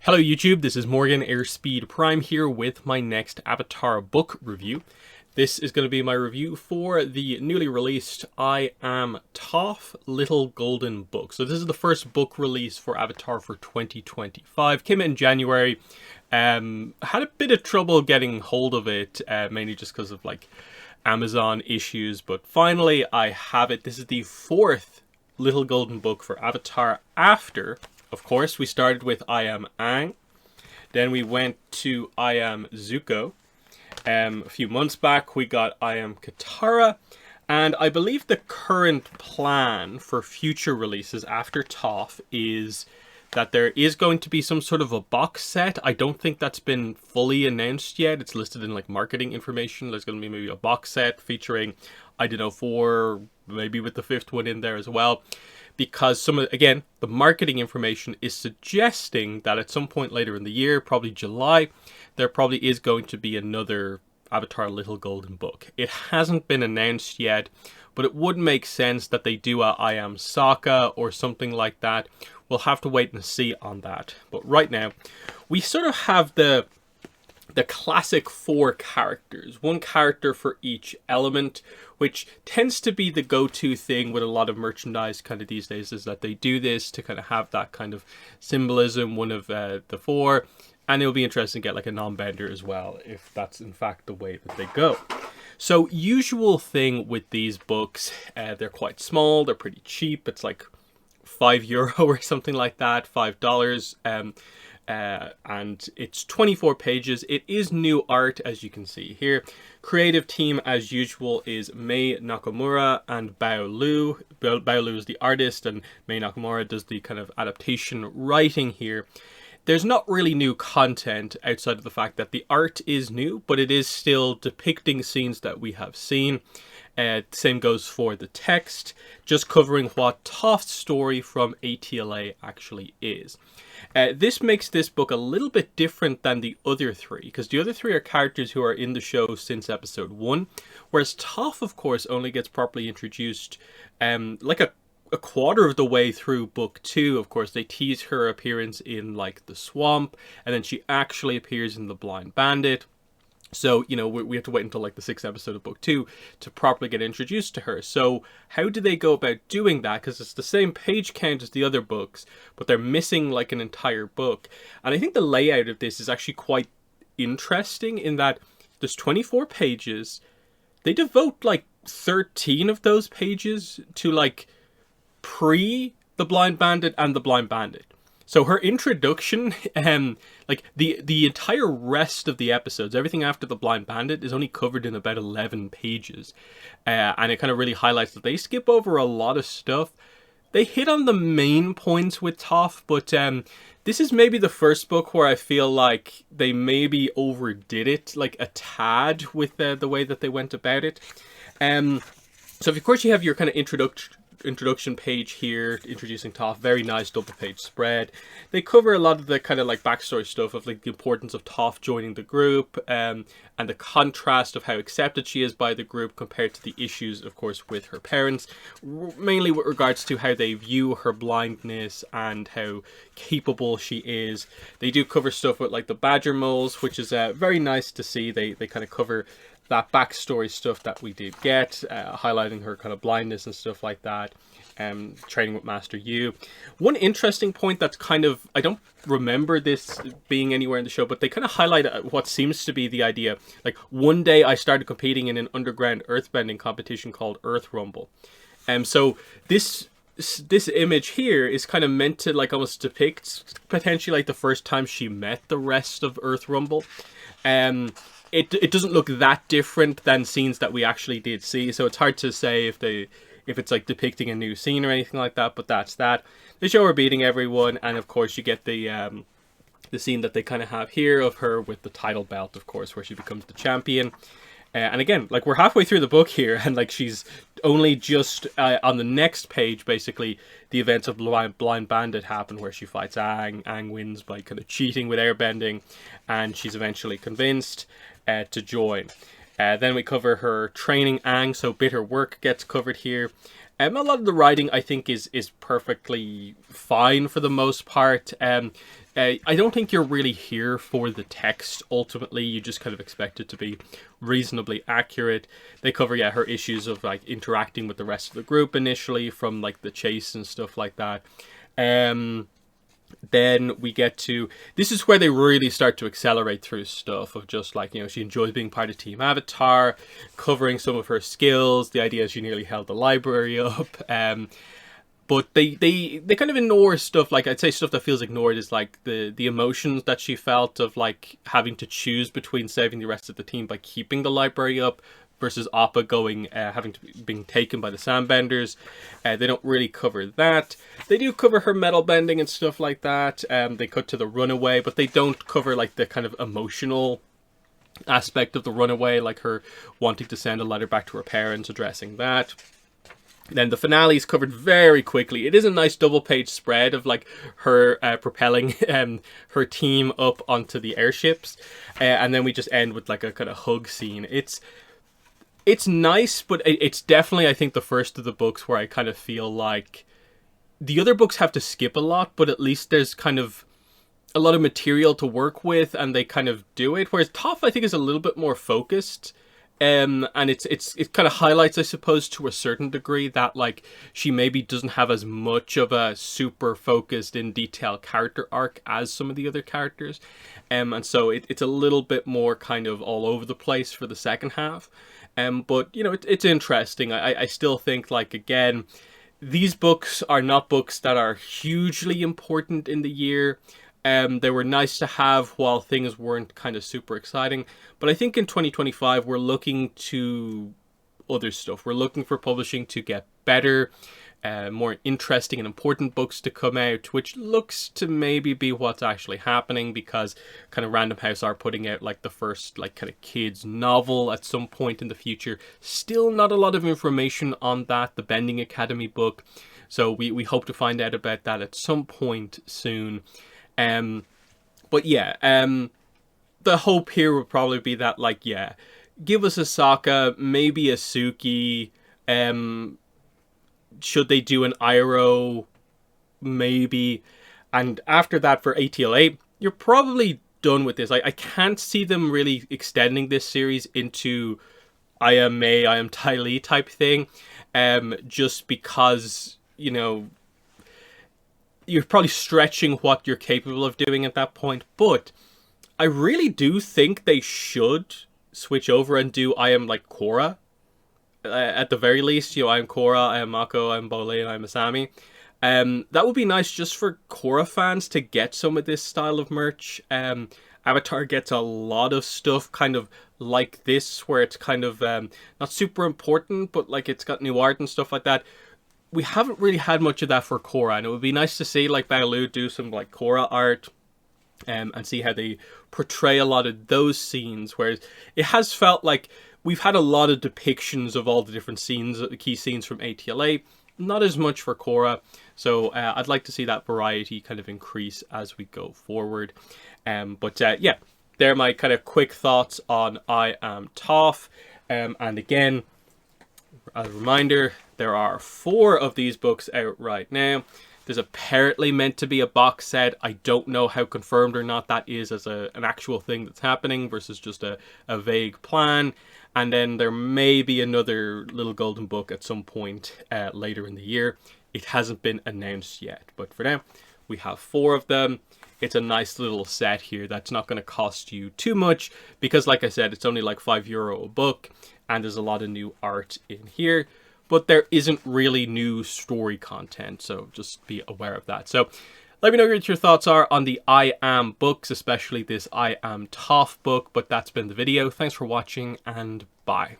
Hello YouTube, this is Morgan Airspeed Prime here with my next Avatar book review. This is going to be my review for the newly released I Am Toph Little Golden Book. So this is the first book release for Avatar for 2025. Came in January. Had a bit of trouble getting hold of it, mainly just because of like Amazon issues, but finally I have it. This is the fourth Little Golden Book for Avatar after, of course, we started with I Am Aang. Then we went to I Am Zuko. A few months back, we got I Am Katara. And I believe the current plan for future releases after Toph is that there is going to be some sort of a box set. I don't think that's been fully announced yet. It's listed in like marketing information. There's going to be maybe a box set featuring, I don't know, 4, maybe with the 5th one in there as well. Because some of, again, the marketing information is suggesting that at some point later in the year, probably July, there probably is going to be another Avatar Little Golden Book. It hasn't been announced yet, but it would make sense that they do a I Am Sokka or something like that. We'll have to wait and see on that. But right now, we sort of have the classic 4 characters, one character for each element, which tends to be the go-to thing with a lot of merchandise kind of these days, is that they do this to kind of have that kind of symbolism, one of the 4, and it'll be interesting to get like a non-bender as well, if that's in fact the way that they go. So usual thing with these books, they're quite small, they're pretty cheap, it's like €5 or something like that, $5, and it's 24 pages. It is new art, as you can see here. Creative team, as usual, is Mei Nakamura and Bao Lu. Bao Lu is the artist, and Mei Nakamura does the kind of adaptation writing here. There's not really new content outside of the fact that the art is new, but it is still depicting scenes that we have seen. Same goes for the text, just covering what Toph's story from ATLA actually is. This makes this book a little bit different than the other 3, because the other 3 are characters who are in the show since episode 1, whereas Toph, of course, only gets properly introduced like a quarter of the way through book 2. Of course, they tease her appearance in like the swamp, and then she actually appears in The Blind Bandit. So, you know, we have to wait until like the 6th episode of book 2 to properly get introduced to her. So how do they go about doing that? Because it's the same page count as the other books, but they're missing like an entire book. And I think the layout of this is actually quite interesting in that there's 24 pages. They devote like 13 of those pages to like pre The Blind Bandit and The Blind Bandit. So her introduction, like the entire rest of the episodes, everything after The Blind Bandit is only covered in about 11 pages. And it kind of really highlights that they skip over a lot of stuff. They hit on the main points with Toph, but this is maybe the first book where I feel like they maybe overdid it, like a tad with the way that they went about it. So of course you have your kind of introduction page here introducing Toph. Very nice double page spread. They cover a lot of the kind of like backstory stuff of like the importance of Toph joining the group, and the contrast of how accepted she is by the group compared to the issues, of course, with her parents, mainly with regards to how they view her blindness and how capable she is. They do cover stuff with like the badger moles, which is very nice to see. They kind of cover that backstory stuff that we did get, highlighting her kind of blindness and stuff like that, training with Master Yu. One interesting point that's kind of, I don't remember this being anywhere in the show, but they kind of highlight what seems to be the idea. Like, one day I started competing in an underground earthbending competition called Earth Rumble. So this image here is kind of meant to like almost depict potentially like the first time she met the rest of Earth Rumble. It doesn't look that different than scenes that we actually did see, so it's hard to say if it's like depicting a new scene or anything like that, but that's that. They show her beating everyone, and of course you get the scene that they kind of have here of her with the title belt, of course, where she becomes the champion. And again, like, we're halfway through the book here, and like she's only just on the next page, basically, the events of Blind Bandit happen, where she fights Aang. Aang wins by kind of cheating with airbending, and she's eventually convinced to join. Then we cover her training Aang, so Bitter Work gets covered here. A lot of the writing, I think, is perfectly fine for the most part. I don't think you're really here for the text. Ultimately, you just kind of expect it to be reasonably accurate. They cover, yeah, her issues of like interacting with the rest of the group initially, from like the chase and stuff like that. Then we get to, this is where they really start to accelerate through stuff of just like, you know, she enjoys being part of Team Avatar, covering some of her skills. The idea is she nearly held the library up. But they kind of ignore stuff, like I'd say stuff that feels ignored is like the emotions that she felt of like having to choose between saving the rest of the team by keeping the library up versus Appa going being taken by the Sandbenders. They don't really cover that. They do cover her metal bending and stuff like that. They cut to the runaway, but they don't cover like the kind of emotional aspect of the runaway, like her wanting to send a letter back to her parents, addressing that. Then the finale is covered very quickly. It is a nice double-page spread of like her propelling her team up onto the airships, and then we just end with like a kind of hug scene. It's nice, but it's definitely, I think, the first of the books where I kind of feel like the other books have to skip a lot, but at least there's kind of a lot of material to work with, and they kind of do it. Whereas Toph, I think, is a little bit more focused. And it kind of highlights, I suppose, to a certain degree that like she maybe doesn't have as much of a super focused in detail character arc as some of the other characters, and so it's a little bit more kind of all over the place for the second half. But you know, it's interesting. I still think, like, again, these books are not books that are hugely important in the year. They were nice to have while things weren't kind of super exciting. But I think in 2025, we're looking to other stuff. We're looking for publishing to get better, more interesting and important books to come out, which looks to maybe be what's actually happening, because kind of Random House are putting out like the first like kind of kids novel at some point in the future. Still not a lot of information on that, the Bending Academy book. So we hope to find out about that at some point soon. But yeah, the hope here would probably be that, like, yeah, give us a Sokka, maybe a Suki. Should they do an Iroh? Maybe. And after that, for ATL8, you're probably done with this. I can't see them really extending this series into I am Mei, I am Ty Lee type thing. Just because, you know, you're probably stretching what you're capable of doing at that point. But I really do think they should switch over and do I am like Korra. At the very least, you know, I am Korra, I am Mako, I am Bole, and I am Asami. That would be nice just for Korra fans to get some of this style of merch. Avatar gets a lot of stuff kind of like this, where it's kind of not super important, but like it's got new art and stuff like that. We haven't really had much of that for Korra, and it would be nice to see like Balu do some like Korra art, and see how they portray a lot of those scenes. Whereas it has felt like we've had a lot of depictions of all the different scenes, key scenes from ATLA, not as much for Korra. So I'd like to see that variety kind of increase as we go forward. But yeah, they're my kind of quick thoughts on I Am Toph. And again, as a reminder, there are 4 of these books out right now. There's apparently meant to be a box set. I don't know how confirmed or not that is as an actual thing that's happening versus just a vague plan. And then there may be another little golden book at some point later in the year. It hasn't been announced yet. But for now, we have 4 of them. It's a nice little set here that's not going to cost you too much, because like I said, it's only like €5 a book, and there's a lot of new art in here. But there isn't really new story content, so just be aware of that. So let me know what your thoughts are on the I Am books, especially this I Am Toph book. But that's been the video. Thanks for watching, and bye.